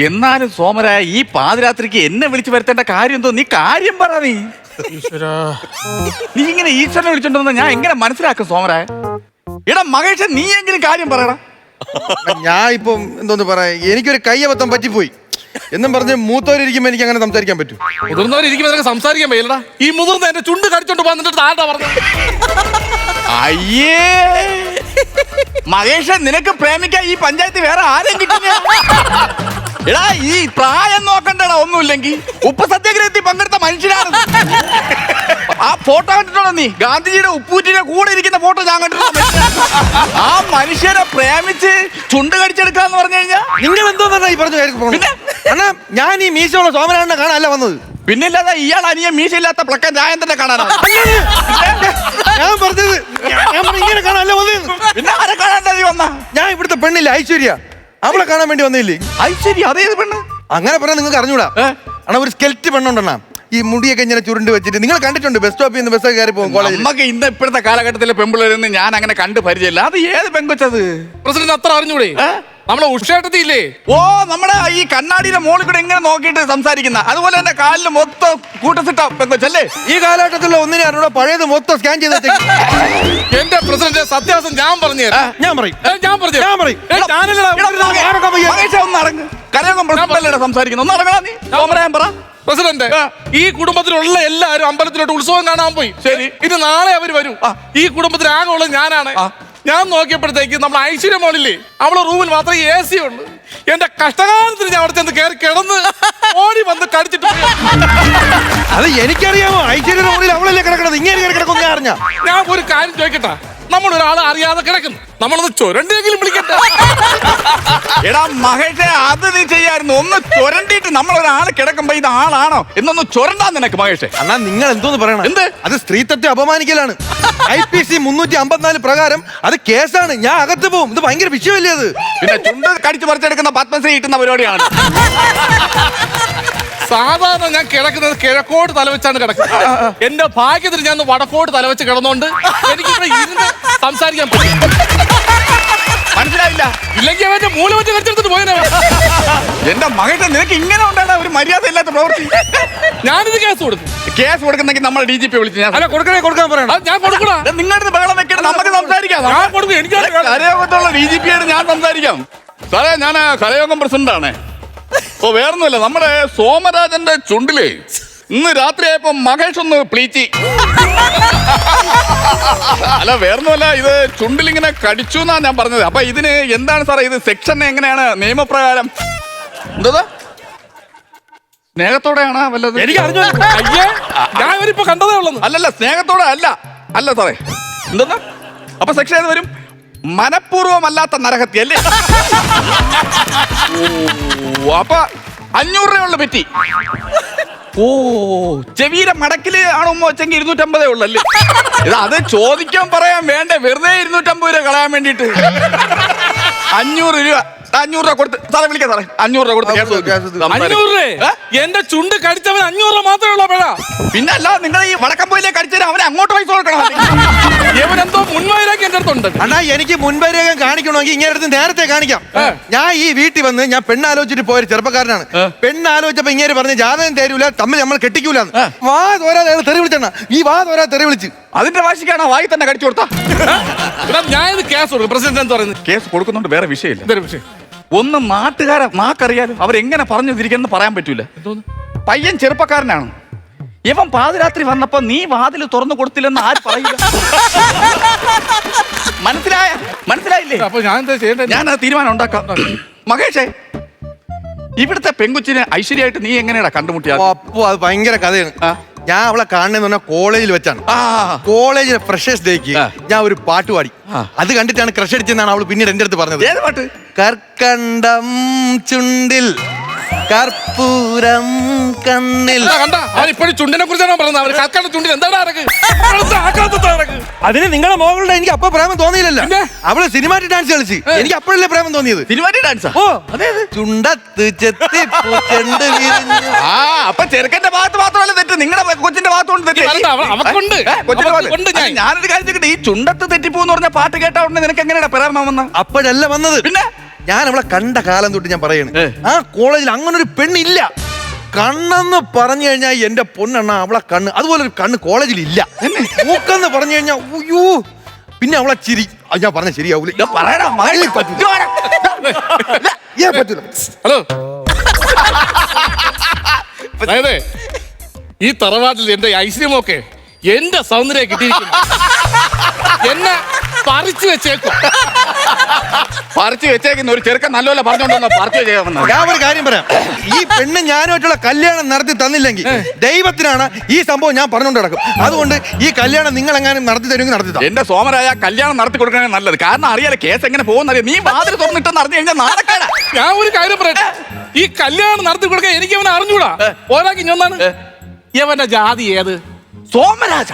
എന്നാലും സോമരായ ഈ പാതിരാത്രിക്ക് എന്നെ വിളിച്ചു വരുത്തേണ്ട കാര്യം എന്തോ? നീ കാര്യം പറ. നീ ഇങ്ങനെ ഈശ്വരനെ വിളിച്ചോണ്ടെന്ന് ഞാൻ എങ്ങനെ മനസ്സിലാക്കും സോമരായ? എടാ മഹേഷ്, നീ എങ്കിലും കാര്യം പറയടാ. ഞാൻ ഇപ്പം എന്തോന്ന് പറയാ, എനിക്കൊരു കയ്യബദ്ധം പറ്റിപ്പോയി എന്നും പറഞ്ഞ് മൂത്തവരിയ്ക്കുമ്പോ എനിക്ക് അങ്ങനെ സംസാരിക്കാൻ പറ്റും? മുതിർന്നവരിയ്ക്കുമ്പോ നിനക്ക് സംസാരിക്കാൻ പറ്റില്ലടാ. ഈ മുതിർന്ന എന്റെ ചുണ്ട് കടിച്ചോണ്ട് വന്നിട്ട് ആരുടെ പറഞ്ഞു? അയ്യേ മഹേഷ്, നിനക്ക് പ്രേമിക്കാൻ ഈ പഞ്ചായത്ത് വേറെ ആരെയും കിട്ടില്ല. എടാ ഈ പ്രായം നോക്കണ്ടടാ, ഒന്നുമില്ലെങ്കിൽ ഉപ്പ് സത്യാഗ്രഹത്തിൽ പങ്കെടുത്ത മനുഷ്യനാണ്. ആ ഫോട്ടോ കണ്ടിട്ടുണ്ടോ നീ? ഗാന്ധിജിയുടെ ഉപ്പൂറ്റിന്റെ കൂടെ ഇരിക്കുന്ന ഫോട്ടോ ഞാൻ കണ്ടിട്ടുണ്ട്. ആ മനുഷ്യരെ പ്രേമിച്ച് ചുണ്ട് കടിച്ചെടുക്കാന്ന് പറഞ്ഞു കഴിഞ്ഞാ നിങ്ങൾ എന്തോന്നാ ഈ പറഞ്ഞു പിന്നെ? അണ്ണാ, ഞാൻ ഈ മീശയുള്ള സോമനാഥനെ കാണാനല്ല വന്നത്. പിന്നില്ലാതെ ഇയാൾ അനിയ മീശയില്ലാത്ത പ്ലക്കൻ രായന്തനെ കാണാനാണ് ഞാൻ പറഞ്ഞത്. ഇങ്ങനെ കാണാനല്ല വന്നത്. പിന്നെ ആരെ കാണാൻ വന്ന? ഞാൻ ഇവിടുത്തെ പെണ്ണില്ല ഐശ്വര്യ, അവളെ കാണാൻ വേണ്ടി വന്നില്ലേ? ഐശ്വര്യ? അതേത് പെണ്ണ്? അങ്ങനെ പറഞ്ഞാൽ നിങ്ങൾക്ക് അറിഞ്ഞൂടാ. അണ്ണാ, ഒരു സ്കെൽറ്റ് പെണ്ണുണ്ടെണ്ണ, ഈ മുടിയൊക്കെ ഇങ്ങനെ ചുരുണ്ട് വെച്ചിട്ട് നിങ്ങൾ കണ്ടിട്ടുണ്ട്? ബസ് സ്റ്റോപ്പിൽ നിന്ന് ബസ്സൊക്കെ കയറി പോകും കോളേജിൽ. നമുക്ക് ഇന്ന് ഇപ്പോഴത്തെ കാലഘട്ടത്തിലെ പെമ്പിള്ളേരൊന്നും ഞാൻ അങ്ങനെ കണ്ടു പരിചയമില്ല. അത് ഏത് പെങ്കൊച്ചത്? പ്രസിഡന്റ് അത്ര അറിഞ്ഞൂടെ? നമ്മളെ ഉഷേട്ടത്തില്ലേ? ഓ, നമ്മുടെ ഈ കണ്ണാടിയുടെ മോളിൽ കൂടെ ഇങ്ങനെ നോക്കിയിട്ട് സംസാരിക്കുന്ന, അതുപോലെ തന്നെ കാലില് മൊത്തം കൂട്ടസിട്ട പെങ്കൊച്ചല്ലേ? ഈ കാലഘട്ടത്തിലുള്ള ഒന്നിനെ അറിഞ്ഞൂടാ, പഴയത് മൊത്തം സ്കാൻ ചെയ്ത് എന്റെ പ്രസിഡന്റ് സത്യാസം ഞാൻ പറഞ്ഞു തരാം. ഞാൻ പറയും. സംസാരിക്കുന്നു. ഒന്ന് ഇറങ്ങാ നീ. സോമരായൻ പറ. പ്രസിഡന്റ്, ഈ കുടുംബത്തിലുള്ള എല്ലാവരും അമ്പലത്തിലോട്ട് ഉത്സവം കാണാൻ പോയി. ശരി. ഇനി നാളെ അവര് വരും. ഈ കുടുംബത്തിൽ ആകെയുള്ളത് ഞാനാണ്. ഞാൻ നോക്കിയപ്പോഴത്തേക്ക് നമ്മൾ ഐശ്വര്യ മോളില്ലേ, അവളെ റൂമിൽ മാത്രമേ AC ഉണ്ട്. എന്റെ കഷ്ടകാലത്തിന് ഞാൻ അവിടെ ചെന്ന് കയറി കിടന്ന് ഓടി വന്ന് കടിച്ചിട്ട്. അത് എനിക്കറിയാമോ? ഐശ്വര്യ റൂമിൽ അവളല്ലേ കിടക്കണത്, ഇങ്ങനെ കയറി കിടക്കും. ഞാൻ അറിഞ്ഞ. ഞാൻ ഒരു കാര്യം ചോദിക്കട്ടെ, നമ്മളൊരാളെ അറിയാതെ കിടക്കുന്നു, നമ്മളൊന്ന് ചുരണ്ടെങ്കിലും വിളിക്കട്ടെ. എടാ മഹേഷേ, അത് നീ ചെയ്യായിരുന്നു. ഒന്ന് ചുരണ്ടിട്ട് നമ്മളൊരാള് കിടക്കുമ്പോ ഇത് ആളാണോ എന്നൊന്ന് ചുരണ്ടാ നിനക്ക് മഹേഷേ. അണ്ണാ, നിങ്ങൾ എന്തോന്ന് പറയണം? എന്ത്? അത് സ്ത്രീത്വത്തെ അപമാനിക്കലാണ്. IPC 354 പ്രകാരം അത് കേസാണ്. ഞാൻ അകത്ത് പോവും. ഇത് ഭയങ്കര വിഷയമല്ലേ അത്? പിന്നെ ചുണ്ട് കടിച്ചു പറിച്ചെടുക്കുന്ന പത്മശ്രീ കിട്ടുന്ന പരിപാടിയാണ്. സാധാരണ ഞാൻ കിടക്കുന്നത് കിഴക്കോട്ട് തലവെച്ചാണ് കിടക്കുന്നത്. എന്റെ ഭാഗ്യത്തിൽ ഞാൻ വടക്കോട്ട് തലവെച്ച് കിടന്നോണ്ട് എനിക്ക് ഇരുന്ന് സംസാരിക്കാൻ പറ്റും. മനസ്സിലായില്ല? ഇല്ലെങ്കിൽ അവന്റെ മൂല വെച്ച് കടിച്ചെടുത്തിട്ട് പോയനെ. എന്റെ മകന്റെ നിനക്ക് ഇങ്ങനെ ഉണ്ടാണ് ഒരു മര്യാദ ഇല്ലാത്ത പ്രവൃത്തി. ഞാനിത് കേസ് കൊടുക്കും. കേസ് കൊടുക്കുന്നെങ്കിൽ നമ്മൾ DGP വിളിച്ച് ഞാൻ കൊടുക്കാൻ പറയണം. ഞാൻ കൊടുക്കണ. നിങ്ങളുടെ ബഹളം വെക്കണം, നമുക്ക് സംസാരിക്കാം. ഞാൻ കൊടുക്കും. എനിക്ക് കരയോഗത്തുള്ള DGP ആണ് ഞാൻ സംസാരിക്കാം. സാറേ, ഞാൻ കരയോഗം പ്രസിഡന്റ് ആണ്. ഓ, വേറൊന്നുമില്ല, നമ്മുടെ സോമരാജന്റെ ചുണ്ടിലേ ഇന്ന് രാത്രിയായപ്പോ മഹേഷ് ഒന്ന് പ്ലീച്ചി. അല്ല, വേറൊന്നുമല്ല, ഇത് ചുണ്ടിലിങ്ങനെ കടിച്ചു എന്നാ ഞാൻ പറഞ്ഞത്. അപ്പൊ ഇതിന് എന്താണ് സാറേ ഇത് സെക്ഷൻ എങ്ങനെയാണ് നിയമപ്രകാരം? എന്താ സ്നേഹത്തോടെയാണ് വല്ലത്? എനിക്ക് അറിഞ്ഞു. അയ്യേ, ഞാൻ ഇവരിപ്പോ കണ്ടതേ ഉള്ളൂ. അല്ലല്ല, സ്നേഹത്തോടെ അല്ല സാറേ. എന്താ അപ്പൊ സെക്ഷൻ ഏത് വരും? മനഃപൂർവ്വമല്ലാത്ത നരഹത്യ അല്ലേ? ഓ, അപ്പൊ 500 രൂപയുള്ള പറ്റി. ഓ, ചെവിയിലെ മടക്കില് ആണോ വെച്ചെങ്കിൽ 250 ഉള്ളല്ലേ? അത് ചോദിക്കാൻ പറയാൻ വേണ്ടേ, വെറുതെ 250 രൂപ കളയാൻ വേണ്ടിട്ട് 500 രൂപ. 500 രൂപ കൊടുത്ത് സാറേ വിളിക്കാം. സാറേ 500 രൂപ കൊടുത്ത് 500 രൂപ? എന്റെ ചുണ്ട് കടിച്ചവൻ 500 രൂപ മാത്രമേ ഉള്ളൂ പേഴ. പിന്നെ അല്ല, നിങ്ങൾ ഈ വടക്കമ്പോയിലെ കടിച്ചാൽ അവനെ അങ്ങോട്ട് പൈസ കൊടുക്കണം. ഇവനെന്തോ മുൻവൈരാഗ്യം എന്റെ അടുത്തുണ്ട്. അണ്ണാ, എനിക്ക് മുൻവൈരാഗ്യം കാണിക്കണമെങ്കിൽ ഇങ്ങനെ അടുത്ത് നേരത്തെ കാണിക്കാം. ഞാൻ ഈ വീട്ടിൽ വന്ന് ഞാൻ പെണ്ണാലോചിച്ചിട്ട് പോയൊരു ചെറുപ്പക്കാരനാണ്. പെണ്ണാലോചിച്ചപ്പോ ഇങ്ങനെ പറഞ്ഞ് ജാതകം തരൂല, തമ്മിൽ നമ്മൾ കെട്ടിക്കൂലെന്ന്. വാ തോരാതെ തെറി വിളിച്ചെണ്ണ. ഈ വാ തോരാ തെറി വിളിച്ച് അതിന്റെ വാശിക്കാണ് വായി തന്നെ കടിച്ചു കൊടുത്താ. ഞാൻ ഇത് കേസ് കൊടുക്കും. പ്രസിഡന്റ് എന്ന് പറയുന്നത് കേസ് കൊടുക്കുന്നുണ്ട്, വേറെ വിഷയമില്ല. ഒന്ന് നാട്ടുകാരെ നാക്കറിയാലോ, അവരെങ്ങനെ പറഞ്ഞു തിരിക്കുന്നു പറയാൻ പറ്റൂല. പയ്യൻ ചെറുപ്പക്കാരനാണ്. ഇവൻ പാതിരാത്രി വന്നപ്പോ നീ വാതിൽ തുറന്നു കൊടുത്തില്ലെന്ന് ആര് പറയില്ല. മനസ്സിലായില്ലേ? അപ്പൊ ഞാൻ എന്താ ചെയ്യേണ്ടത്? ഞാൻ തീരുമാനം ഉണ്ടാക്കാം. മഹേഷേ, ഇവിടുത്തെ പെങ്കുച്ചിനെ ഐശ്വര്യമായിട്ട് നീ എങ്ങനെയാ കണ്ടുമുട്ടിയത്? അപ്പൊ അത് ഭയങ്കര കഥയാണ്. ഞാൻ അവളെ കാണുന്നെന്ന് പറഞ്ഞാൽ കോളേജിൽ വെച്ചാണ്. കോളേജിലെ ഫ്രഷേഴ്സ് ഡേക്ക് ഞാൻ ഒരു പാട്ട് പാടി. അത് കണ്ടിട്ടാണ് ക്രഷ് അടിച്ചെന്നാണ് അവള് പിന്നീട് എന്റെ അടുത്ത് പറഞ്ഞത്. ഏത് പാട്ട്? കർക്കണ്ടം ചുണ്ടിൽ കർപ്പൂരം കണ്ണിൽ. ഇപ്പോഴും ചുണ്ടിനെ കുറിച്ചാണ് പറഞ്ഞത്. ചുണ്ടിൽ എന്താണ് അതിന് നിങ്ങളെ മോകളുടെ എനിക്ക് അപ്പൊ പ്രേമം തോന്നിയില്ലല്ലോ. അവള് സിനിമാറ്റിക് ഡാൻസ് കളിച്ച് എനിക്ക് അപ്പോഴല്ലേ പ്രേമം തോന്നിയത്. Cinematic dance? ഓ, ചുണ്ടത്ത് ചെത്തി ചെണ്ട് വിരിഞ്ഞു. അപ്പൊ ചെറുക്കന്റെ ഭാഗത്ത് മാത്രമല്ല തെറ്റ്, നിങ്ങളുടെ കൊച്ചിന്റെ ഭാഗത്തുകൊണ്ട് തെറ്റ്. ഞാനൊരു കാര്യം ചോദിക്കട്ടെ, ഈ ചുണ്ടത്ത് തെറ്റിപ്പോന്ന് പറഞ്ഞ പാട്ട് കേട്ടാ ഉടനെ നിനക്ക് എങ്ങനെയാ പ്രേമം വന്ന? അപ്പോഴല്ല വന്നത്. പിന്നെ ഞാൻ അവളെ കണ്ട കാലം തൊട്ട് ഞാൻ പറയണ് ആ കോളേജിൽ അങ്ങനെ ഒരു പെണ്ണില്ല. കണ്ണെന്ന് പറഞ്ഞു കഴിഞ്ഞാൽ എന്റെ പൊന്നെണ്ണ അവളെ കണ്ണ് അതുപോലെ ഒരു കണ്ണ് കോളേജിൽ ഇല്ല. മൂക്കെന്ന് പറഞ്ഞു കഴിഞ്ഞാൽ അയ്യോ, പിന്നെ അവളെ ചിരി ഞാൻ പറഞ്ഞ ശരിയാവൂല. പറ്റൂല. ഹലോ, അതായത് ഈ തറവാട്ടിൽ എന്റെ ഐശ്വര്യമൊക്കെ എന്റെ സൗന്ദര്യം കിട്ടിയിരിക്കുന്നു. എന്നെ പറിച്ചു വെച്ചേക്കും. പറിച്ചു വെച്ചേക്കുന്ന ഒരു ചെറുക്കൻ നല്ലപോലെ പറഞ്ഞോണ്ടോ പറിച്ചു വെച്ചേക്കുന്ന. ഞാൻ ഒരു കാര്യം പറയാം, ഈ പെണ്ണ് ഞാനുമായിട്ടുള്ള കല്യാണം നടത്തി തന്നില്ലെങ്കിൽ ദൈവത്തിനാണ് ഈ സംഭവം ഞാൻ പറഞ്ഞുകൊണ്ട് നടക്കും. അതുകൊണ്ട് ഈ കല്യാണം നിങ്ങൾ എങ്ങാനും നടത്തി തരുമെങ്കിൽ നടത്തി തരാം. എന്റെ സോമരാജ കല്യാണം നടത്തി കൊടുക്കണേ നല്ലത്. കാരണം അറിയാലോ കേസ് എങ്ങനെ പോകുന്ന. നീ വാതിൽ തുറന്നിട്ടെന്ന് അറിഞ്ഞു കഴിഞ്ഞാൽ നാണക്കേടാ. ഞാൻ ഒരു കാര്യം പറയട്ടെ, ഈ കല്യാണം നടത്തി കൊടുക്കാൻ എനിക്ക് അവനെ അറിഞ്ഞൂടാ. ഓരാക്കി ഒന്നാണ് ഇവന്റെ ജാതി ഏത്? സോമരാജ,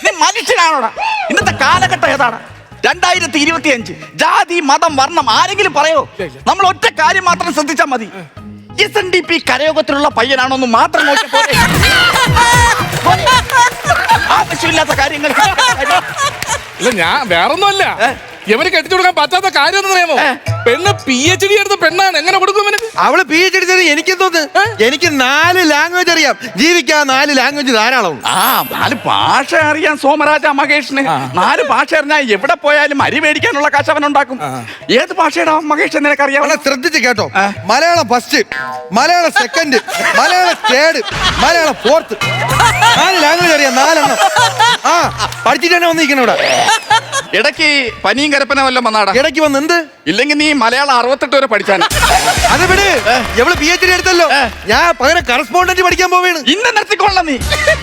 നീ മനുഷ്യനാണോടാ? ഇന്നത്തെ കാലഘട്ടം ഏതാണ്? 2025. ജാതി മതം വർണ്ണം ആരെങ്കിലും പറയോ? നമ്മൾ ഒറ്റ കാര്യം മാത്രം ശ്രദ്ധിച്ചാൽ മതി. SNDP കരയോഗത്തിലുള്ള പയ്യനാണോന്ന് മാത്രം നോക്കിയപ്പോ ആവശ്യമില്ലാത്ത കാര്യങ്ങൾ. ഇല്ല, ഞാൻ വേറൊന്നുമല്ല. ഇവന് കെട്ടിച്ചു കൊടുക്കാൻ പറ്റാത്ത കാര്യം എന്ന് അറിയാമോ? പെണ്ണ് PhD എടുത്ത പെണ്ണാണ്. എങ്ങനെ കൊടുക്കും ഇവനക്ക്? അവള് PhD എടുത്തത് എനിക്ക് തോന്നുന്നു. എനിക്ക് 4 ലാംഗ്വേജ് അറിയാം. ജീവിക്കാൻ 4 ലാംഗ്വേജ് ധാരാളം. 4 ഭാഷ അറിയാൻ സോമരാജ മഹേഷിന്. 4 ഭാഷ അറിഞ്ഞാൽ എവിടെ പോയാലും അരി മേടിക്കാനുള്ള കാശ് അവൻ ഉണ്ടാക്കും. ഏത് ഭാഷയുടെ മഹേഷ് നിനക്കറിയാം? ശ്രദ്ധിച്ച് കേട്ടോ. Malayalam first, Malayalam second, Malayalam third, Malayalam fourth. 4 language അറിയാം. 4 എണ്ണം. പഠിച്ചിട്ട് തന്നെ വന്നിരിക്കണം ഇവിടെ. ഇടയ്ക്ക് പനിയും കരപ്പന വല്ലതും വന്നാടാ? ഇടയ്ക്ക് വന്ന് എന്ത്? ഇല്ലെങ്കിൽ നീ മലയാളം 68 വരെ പഠിച്ചാൻ. അത് വിട്. എവള് PhD എടുത്തല്ലോ. ഞാൻ പകരം കറസ്പോണ്ടന്റ് പഠിക്കാൻ പോവേണ്. ഇന്ന് നിർത്തിക്കൊള്ളണം. നീ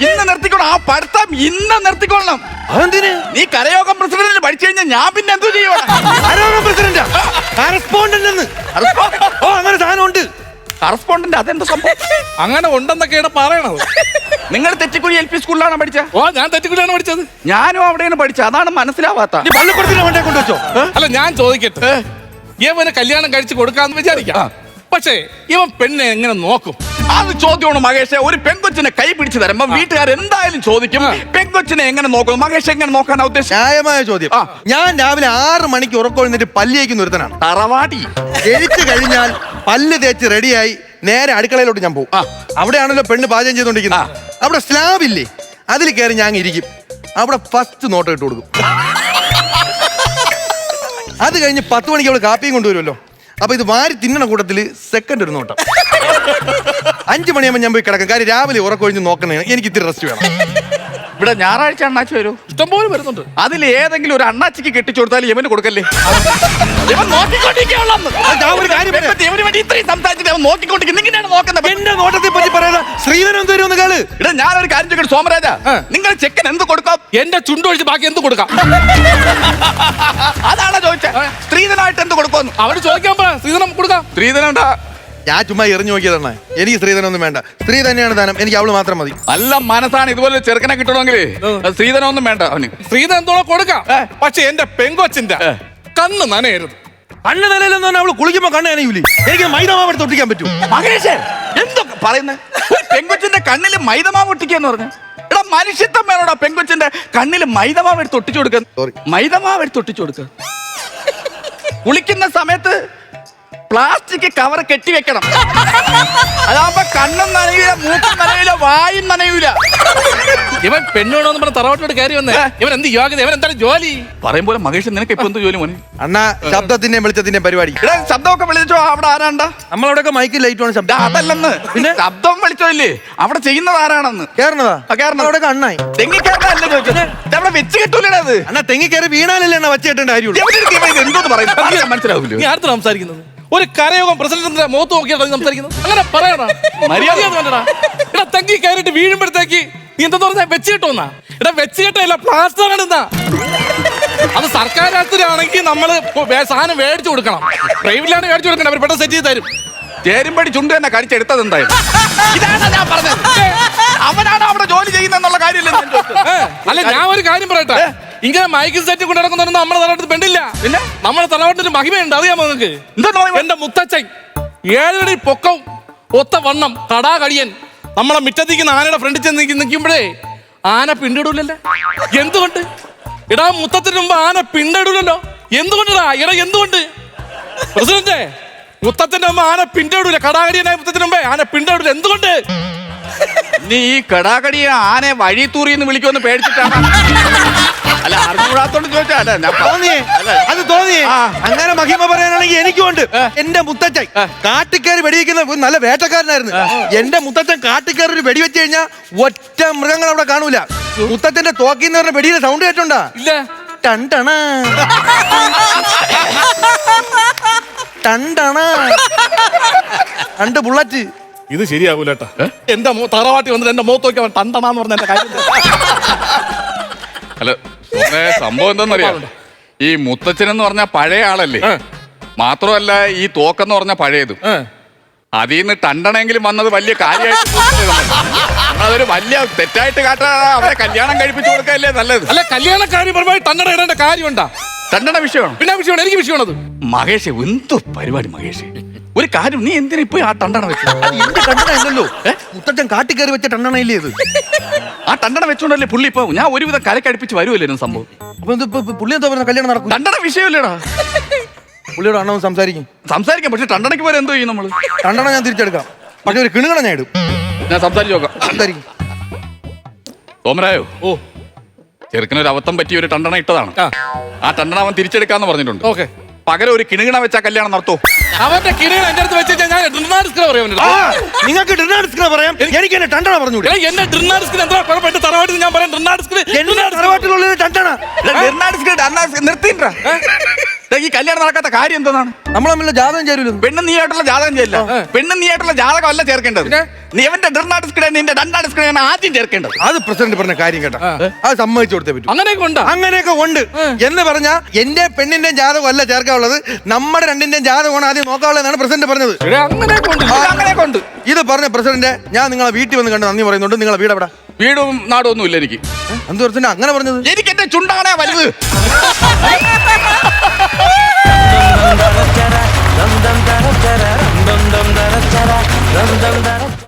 ഇന്ന് നിർത്തിക്കൊള്ളണം. ആ പഠിത്തം ഇന്ന് നിർത്തിക്കൊള്ളണം. അതെന്തിന്? നീ കരയോഗം പ്രസിഡന്റിന് പഠിച്ചു കഴിഞ്ഞാൽ ഞാൻ പിന്നെ എന്തു ചെയ്യണം? കരയോഗം പ്രസിഡന്റാ? കറസ്പോണ്ടന്റ് അങ്ങനെ സാധനം ഉണ്ട്. കറസ്പോണ്ടന്റ് അതെന്താ സംഭവം? അങ്ങനെ ഉണ്ടെന്നൊക്കെയാണ് പറയണത്. നിങ്ങൾ തെറ്റിക്കുഴി LP സ്കൂളിലാണ് പഠിച്ച? ഞാൻ തെറ്റിക്കുഴിയാണ് പഠിച്ചത്. ഞാനും അവിടെയാണ് പഠിച്ചത്. അതാണ് മനസ്സിലാവാത്ത. നീ പള്ളിക്കൂടത്തിന് വണ്ടേ കൊണ്ടുവച്ചോ? അല്ല, ഞാൻ ചോദിക്കട്ടെ, ഇവന് കല്യാണം കഴിച്ച് കൊടുക്കാന്ന് വിചാരിക്കാം. പക്ഷേ ഇവൻ പെണ്ണെ എങ്ങനെ നോക്കും? അത് ചോദ്യമാണ് മഹേഷ്. ഒരു പെങ്കൊച്ചിനെ കൈ പിടിച്ചു തരുമ്പോ വീട്ടുകാർ എന്തായാലും ചോദിക്കും, പെങ്കൊച്ചിനെ എങ്ങനെ നോക്കും? മഹേഷ് എങ്ങനെ നോക്കാനാ ഉദ്ദേശം? ന്യായമായ ചോദ്യം. ഞാൻ രാവിലെ 6 മണിക്ക് ഉറക്കൊഴിഞ്ഞിട്ട് പല്ലിയേക്ക് ഒരുത്തനാണ്. തറവാടി എഴുത്ത് കഴിഞ്ഞാൽ പല്ല് തേച്ച് റെഡിയായി നേരെ അടുക്കളയിലോട്ട് ഞാൻ പോകും. അവിടെയാണല്ലോ പെണ്ണ് പാചകം ചെയ്തോണ്ടിരിക്കുന്നത്. അവിടെ സ്ലാബ് ഇല്ലേ, അതിൽ കയറി ഞാൻ ഇരിക്കും. അവിടെ ഫസ്റ്റ് നോട്ട് ഇട്ട് കൊടുക്കും. അത് കഴിഞ്ഞ് 10 മണിക്ക് അവള് കാപ്പിയും കൊണ്ടുവരുമല്ലോ. അപ്പൊ ഇത് വാരി തിന്നണ കൂട്ടത്തില് സെക്കൻഡ് ഒരു നോട്ടം. 5 മണിയാകുമ്പോൾ ഞാൻ പോയി കിടക്കാം. കാര്യം രാവിലെ ഉറക്കൊഴിഞ്ഞ് നോക്കണേ, എനിക്ക് ഇത്തിരി റെസ്റ്റ് വേണം. ഇവിടെ ഞായറാഴ്ച അണ്ണാച്ചി വരൂ. ഇഷ്ടംപോലെ വരുന്നുണ്ട്. അതിൽ ഏതെങ്കിലും ഒരു അണ്ണാച്ചിക്ക് കെട്ടിച്ചു കൊടുത്താൽ ഇവന് കൊടുക്കല്ലേ? ഇവൻ എന്റെ നോട്ടത്തെ പറ്റി പറയാ. ശ്രീധരൻ എന്ത് വരുമെന്ന് കേള്. ഇവിടെ ഞാനൊരു കാര്യം ചോദിക്കട്ടെ സോമരാജ, നിങ്ങൾ ചെക്കൻ എന്ത് കൊടുക്കാം? എന്റെ ചുണ്ടൊഴിച്ച് ബാക്കി എന്ത് കൊടുക്കാം? അതാണോ ചോദിച്ചത്? സ്ത്രീധനായിട്ട് എന്ത് കൊടുക്കുമെന്ന് അവര് ചോദിക്കാൻ പറ. സ്ത്രീധനം കൊടുക്കാം. സ്ത്രീധനം ഞാൻ ചുമ്മാ എറിഞ്ഞു നോക്കിയതാണ്. എനിക്ക് സ്ത്രീധനം ഒന്നും വേണ്ട. സ്ത്രീ തന്നെയാണ് ദാനം. എനിക്ക് അവള് മാത്രം മതി. നല്ല മനസ്സാണ്. ഇതുപോലെ ചെറുക്കനെ കിട്ടണമെങ്കിൽ സ്ത്രീധനം ഒന്നും വേണ്ട അവന്. സ്ത്രീധനം എന്തോളം കൊടുക്കാം. പക്ഷെ എന്റെ പെങ്കൊച്ചിന്റെ കണ്ണ് നനയരുത്. കണ്ണ് നനയില്ലെന്ന് പറഞ്ഞാൽ അവള് കുളിക്കുമ്പോ കണ്ണ് നനയൂലേ? എനിക്ക് മൈദമാവ് എടുത്ത് ഒട്ടിക്കാൻ പറ്റും. മഹേഷ് എന്തൊക്കെ പറയുന്നത്? പെങ്കൊച്ചിന്റെ കണ്ണില് മൈദമാവ് ഒട്ടിക്കാന്ന് പറഞ്ഞു. എടാ മനുഷ്യത്വം വേണോടാ പെങ്കൊച്ചിന്റെ കണ്ണില് മൈദമാവ് എടുത്ത് ഒട്ടിച്ചു കൊടുക്കുക. മൈദമാവ് എടുത്ത് ഒട്ടിച്ചു കൊടുക്കുക. കുളിക്കുന്ന സമയത്ത് പ്ലാസ്റ്റിക് കവർ കെട്ടിവെക്കണം. അതാകുമ്പോ കണ്ണും നനയൂല, മൂക്കും നനയൂല, വായും നനയൂല. ഇവൻ പെണ്ണോണെന്ന് പറഞ്ഞ തറവാട്ടോട് കയറി വന്നേ. ഇവൻ എന്ത് യോഗ്യത? ഇവൻ എന്താണ് ജോലി? പറയും പോലെ മഹേഷ് നിനക്ക് ഇപ്പൊ എന്ത് ജോലി മോനെ? അണ്ണാ ശബ്ദത്തിന്റെയും വെളിച്ചത്തിന്റെയും പരിപാടി. ഇവിടെ ശബ്ദമൊക്കെ വിളിച്ചോ? അവിടെ ആരാണ്ടാ? നമ്മളവിടെയൊക്കെ മൈക്ക് ലൈറ്റ് ആണ് ശബ്ദം. അതല്ലെന്ന്. പിന്നെ ശബ്ദം വിളിച്ചോ ഇല്ലേ? അവിടെ ചെയ്യുന്നത് ആരാണെന്ന്? കേറണതാ? അവിടെ അണ്ണായി തെങ്ങി കയറാനല്ലേ ചോദിച്ചത്? അവിടെ വെച്ച് കിട്ടൂലേ അത്? അണ്ണാ തെങ്ങി കയറി വീണാലല്ലേ എണ്ണ വച്ച് കെട്ടേണ്ട കാര്യമുള്ളൂ. എന്തോന്ന് പറയുന്നത് മനസ്സിലാവൂല്ലോ. നീ അടുത്ത് സംസാരിക്കുന്നത് ഒരു കരയോഗം പ്രസിഡന്റിന്റെ മുഖത്ത് നോക്കിയാണ് സംസാരിക്കുന്നത്. അങ്ങനെ പറയണ മര്യാദ വേണ്ടടാ. ഇവിടെ തെങ്ങി കയറിയിട്ട് വീഴുമ്പോഴത്തേക്ക് നീ എന്താ പറഞ്ഞാ വെച്ച് കിട്ടുമെന്നാ? ഇവിടെ വെച്ച് കിട്ടല്ല, പ്ലാസ്റ്റർ ആണ്. അത് സർക്കാർ ആശുപത്രിയാണെങ്കിൽ നമ്മള് സാധനം മേടിച്ചു കൊടുക്കണം. പ്രൈവറ്റിലാണ് മേടിച്ചു കൊടുക്കണം. അവർ പെട്ടെന്ന് സെറ്റ് ചെയ്ത് തരും. ചേരുമ്പടി ചുണ്ട് തന്നെ കടിച്ചെടുത്തത് എന്തായാലും. ഇതാണ് ഞാൻ പറഞ്ഞത്. അവനാണ് അവിടെ ജോലി ചെയ്യുന്നുള്ള കാര്യമില്ല. അല്ല, ഞാൻ ഒരു കാര്യം പറയട്ടെ. ഇങ്ങനെ മൈക്ക് സെറ്റ് കൊണ്ട് നടക്കുന്നൊന്നും നമ്മുടെ തലവട്ടത്തിൽ പെണ്ടില്ല. പിന്നെ നമ്മുടെ തലവട്ടത്തിന് മഹിമയുണ്ട്, അറിയാമോ നിങ്ങൾക്ക്? എന്റെ മുത്തച്ഛൻ 7 അടി പൊക്കം, ഒത്ത വണ്ണം, കടാകടിയൻ. നമ്മളെ മിറ്റത്തിക്കുന്ന ആനയുടെ ഫ്രണ്ടിൽ ചെന്ന് നിൽക്കുമ്പോഴേ ആന പിണ്ടിടൂലല്ലേ? എന്തുകൊണ്ട്? ഇടാ മുത്തത്തിന് മുമ്പ് ആന പിണ്ടിടൂലല്ലോ. എന്തുകൊണ്ടാ? ഇടാ എന്തുകൊണ്ട്? പ്രസിഡന്റ് മുത്തച്ഛന്റെ അമ്മ ആന പിണ്ടോടൂല. കടാകടിയനായ മുത്തച്ഛന്റെ അമ്മ ആന പിണ്ടോടൂല. എന്തുകൊണ്ട്? നീ ഈ കടാകടിയെ ആനെ വഴി തൂറിന്ന് വിളിക്കുമെന്ന് പേടിച്ചിട്ടാണ്. അല്ല അറിഞ്ഞൂടാത്തോണ്ട് ചോദിച്ചാ. തോന്നിയേ അത് തോന്നിയേ. അങ്ങനെ മഹിമ പറയാനാണെങ്കിൽ എനിക്കുണ്ട്. എന്റെ മുത്തച്ഛൻ കാട്ടിക്കയറി വെടിവെക്കുന്ന ഒരു നല്ല വേട്ടക്കാരനായിരുന്നു. എന്റെ മുത്തച്ഛൻ കാട്ടിക്കയറി ഒരു വെടിവെച്ച് കഴിഞ്ഞാൽ ഒറ്റ മൃഗങ്ങൾ അവിടെ കാണൂല. മുത്തച്ഛന്റെ തോക്കിന്ന് പറഞ്ഞ വെടിയുടെ സൗണ്ട് കേട്ടോണ്ടാ? ഇല്ല. ടണ്ടണ ടണ്ടണ 2 ബുള്ളറ്റ്. ഇത് ശരിയാകൂലേട്ടാ. എന്റെ തറവാട്ടി വന്നിട്ട് എന്റെ മുഖത്ത് നോക്കി അവൻ തണ്ടണാന്ന് പറഞ്ഞ എന്റെ കാര്യം. അല്ല സംഭവം എന്താന്നറിയാം, ഈ മുത്തച്ഛൻ എന്ന് പറഞ്ഞ പഴയ ആളല്ലേ. മാത്രമല്ല ഈ തോക്കെന്ന് പറഞ്ഞ പഴയത്. അതിൽ നിന്ന് ടണ്ടണെങ്കിലും വന്നത് വലിയ കാര്യമായിട്ട് അതൊരു വലിയ തെറ്റായിട്ട് കാട്ടാ. അവരെ കല്യാണം കഴിപ്പിച്ചു കൊടുക്കല്ലേ നല്ലത്. അല്ല കല്യാണക്കാരി പരമായി ടണ്ടണ ഇടേണ്ട കാര്യമുണ്ടാ? ടണ്ടണ വിഷയമാണ്. പിന്നെ വിഷയമാണ്, എനിക്ക് വിഷയമാണത്. മഹേഷ് എന്തു പരിപാടി മഹേഷ്? ഒരു കാര്യം, നീ എന്തിനാ ഇപ്പൊ ആ ടണ്ടണ വെച്ചു? എന്റെ ടണ്ടണ ഇല്ലല്ലോ, മുത്തച്ഛൻ കാട്ടിക്കയറി വെച്ച ടണ്ടണ ഇല്ലേ ഇത്? ആ ടണ്ടണ വെച്ചോണ്ടല്ലേ പുള്ളി ഇപ്പൊ ഞാൻ ഒരുവിധം കലക്കടിപ്പിച്ച് വരുമല്ലോ സംഭവം. അപ്പൊ പുള്ളി എന്താ പറയുക, കല്യാണം നടക്കും? ടണ്ടണ വിഷയമല്ലേടാ. പുള്ളിയോട് അണ്ണവും സംസാരിക്കാം. പക്ഷെ ടണ്ടണയ്ക്ക് പോലെ എന്തോ ചെയ്യും നമ്മള്? ടണ്ടണ ഞാൻ തിരിച്ചെടുക്കാം, പക്ഷെ ഒരു കിണുകണ ഞാൻ ഇടും. ഞാൻ സംസാരിച്ചു നോക്കാം. സംസാരിക്കും. തോമരായോ? ഓ, ചെറുക്കനൊരു അബദ്ധം പറ്റി ഒരു ടണ്ടണ ഇട്ടതാണ്. ആ ടണ്ടണ അവൻ തിരിച്ചെടുക്കാന്ന് പറഞ്ഞിട്ടുണ്ട്. ഓക്കെ. പകരം ഒരു കിണുകിണ വെച്ചാ കല്യാണം നടത്തോ? അവന്റെ കിണകൾ എന്റെ അടുത്ത് വെച്ച് ഞാൻ നിങ്ങൾക്ക് ഡിർനാഡിസ്കിനെ പറയാം, എനിക്ക് എന്നെ ടണ്ടണ പറഞ്ഞൂടെ? എന്നെ ഡിർനാഡിസ്കിന് എന്താ കുഴപ്പം? എന്റെ തറവാട്ടിൽ ഞാൻ പറയാം ഡിർനാഡിസ്കിന്. തറവാട്ടിലുള്ള ടണ്ടണ നിർത്തിണ്ടാ. ഈ കല്യാണം നടക്കാത്ത കാര്യം എന്താണ്? നമ്മൾ തമ്മിലുള്ള ജാതകം ചേരൂല്ലോ. പെണ്ണും നീയായിട്ടുള്ള ജാതകം ചെയ്യില്ല. പെണ്ണും നീയായിട്ടുള്ള ജാതകം അല്ല ചേർക്കേണ്ടത്. നീ അവന്റെ ഡിർനാഡിസ്കിനെ നിന്റെ ഡണ്ടാഡിസ്കിനെയാണ് ആദ്യം ചേർക്കേണ്ടത്. അത് പ്രസിഡന്റ് പറഞ്ഞ കാര്യം കേട്ടോ, അത് സമ്മതിച്ചു കൊടുത്തേ പറ്റൂ. അങ്ങനെയൊക്കെ ഉണ്ട്. അങ്ങനെയൊക്കെ ഉണ്ട് എന്ന് പറഞ്ഞാൽ എന്റെ പെണ്ണിന്റെ ജാതകം അല്ല ചേർക്കാനുള്ളത്, നമ്മുടെ രണ്ടിന്റെയും ജാതകമാണ് ആദ്യം നോക്കാനുള്ളതാണ് പ്രസിഡന്റ് പറഞ്ഞത്. അങ്ങനെയൊക്കെ ഉണ്ട്. ഇത് പറഞ്ഞ പ്രസിഡന്റ് ഞാൻ നിങ്ങളെ വീട്ടിൽ വന്ന് കണ്ട് നന്ദി പറയുന്നുണ്ട്. നിങ്ങളെ വീട് എവിടെ? വീടും നാടും ഒന്നും ഇല്ല എനിക്ക്. എന്ത് പ്രസിഡന്റ് അങ്ങനെ പറഞ്ഞത്? എനിക്ക് എന്റെ ചുണ്ടാണേ വലുത്.